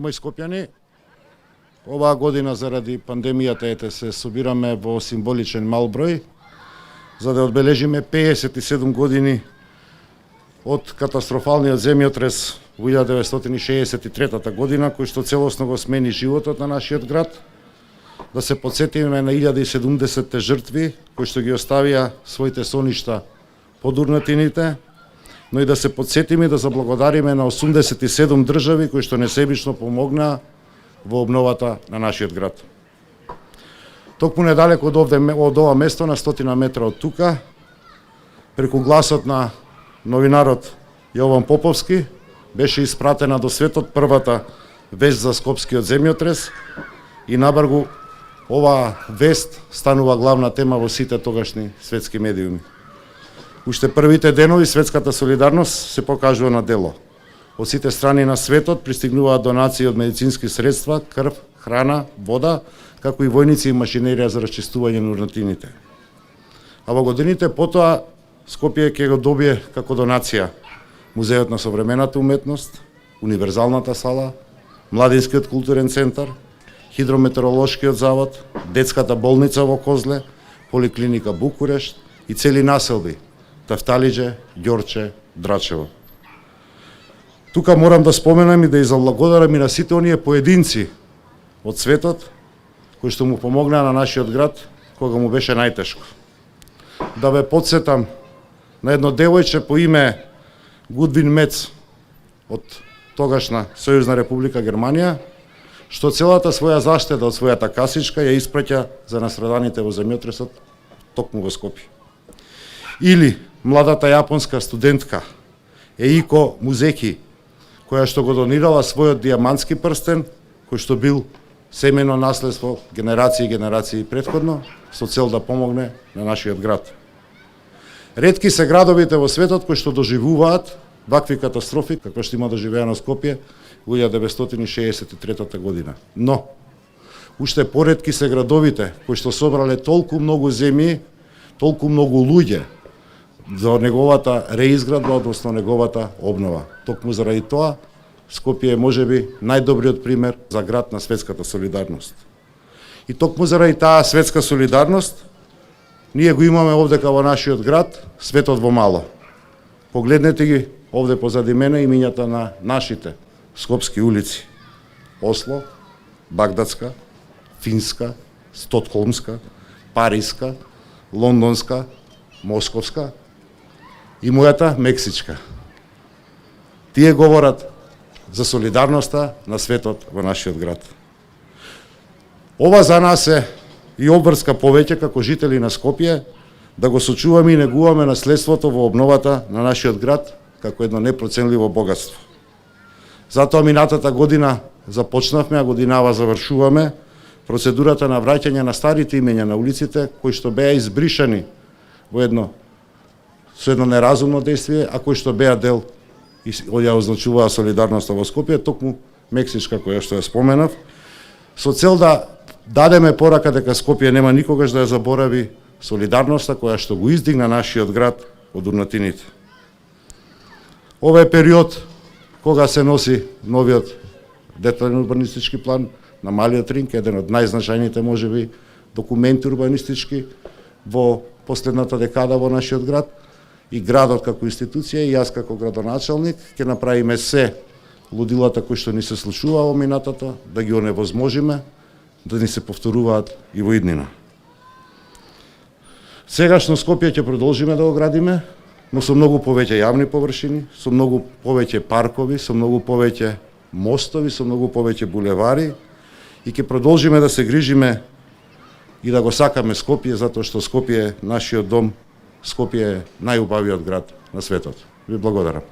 мои скопјани, оваа година заради пандемијата се собираме во символичен мал број за да одбележиме 57 години од катастрофалниот земјотрес во 1963 година, кој што целосно го смени животот на нашиот град, да се потсетиме на 1070 жртви кои што ги оставија своите соништа под урнатините, но и да се потсетиме да заблагодариме на 87 држави кои што несебично помогнаа во обновата на нашиот град. Токму недалеко од ова место, на 100 метра од тука, преку гласот на новинарот Јован Поповски, беше испратена до светот првата вест за скопскиот земјотрес и набргу оваа вест станува главна тема во сите тогашни светски медиуми. Уште првите денови светската солидарност се покажува на дело. Од сите страни на светот пристигнуваат донации од медицински средства, крв, храна, вода, како и војници и машинерија за расчистување на урнатините. А во годините потоа Скопје ќе го добие како донација Музеот на современата уметност, Универзалната сала, Младинскиот културен центар, Хидрометеоролошкиот завод, Детската болница во Козле, Поликлиника Букурешт и цели населби Тафталиџе, Ѓорче, Драчево. Тука морам да споменам и да заблагодарам и на сите оние поединци од светот кои што му помогнаа на нашиот град кога му беше најтешко. Да ве потсетам на едно девојче по име Гудвин Мец од тогашна Сојузна република Германија, што целата своја заштеда од својата касичка ја испраќа за настраданите во земјотресот токму во Скопје. Или младата јапонска студентка Еико Музеки, која што го донирала својот дијамантски прстен, кој што бил семено наследство генерации и генерации предходно, со цел да помогне на нашиот град. Ретки се градовите во светот кои што доживуваат вакви катастрофи, каква што има доживеано Скопје во 1963 година. Но, уште поретки се градовите кои што собрале толку многу земји, толку многу луѓе за неговата реизградба, односно неговата обнова. Токму заради тоа, Скопје е можеби најдобриот пример за град на светската солидарност. И токму заради таа светска солидарност, ние го имаме овдека во нашиот град, светот во мало. Погледнете ги овде позади мене имињата на нашите скопски улици. Осло, Багдадска, Финска, Стокхолмска, Париска, Лондонска, Московска и мојата Мексичка. Тие говорат за солидарноста на светот во нашиот град. Ова за нас е и обврска повеќе како жители на Скопје да го сочуваме и негуваме наследството во обновата на нашиот град како едно непроценливо богатство. Затоа минатата година започнавме, а годинава завршуваме процедурата на враќање на старите имења на улиците кои што беа избришани со едно неразумно действие, а кои што беа дел и ја означуваа солидарноста во Скопје, токму Мексичка која што ја споменав, со цел да дадеме порака дека Скопје нема никогаш да ја заборави солидарноста која што го издигна нашиот град од урнатините. Ова е период кога се носи новиот детален урбанистички план на Малиот Ринг, еден од најзначајните можеби документи урбанистички во последната декада во нашиот град, и градот како институција и јас како градоначалник ќе направиме се лудилата кои што ни се случува во минатото да ги оневозможиме да ни се повторуваат и во иднина. Сегашно Скопје ќе продолжиме да го градиме, но со многу повеќе јавни површини, со многу повеќе паркови, со многу повеќе мостови, со многу повеќе булевари и ќе продолжиме да се грижиме и да го сакаме Скопје, затоа што Скопје е нашиот дом, Скопје е најубавиот град на светот. Ви благодарам.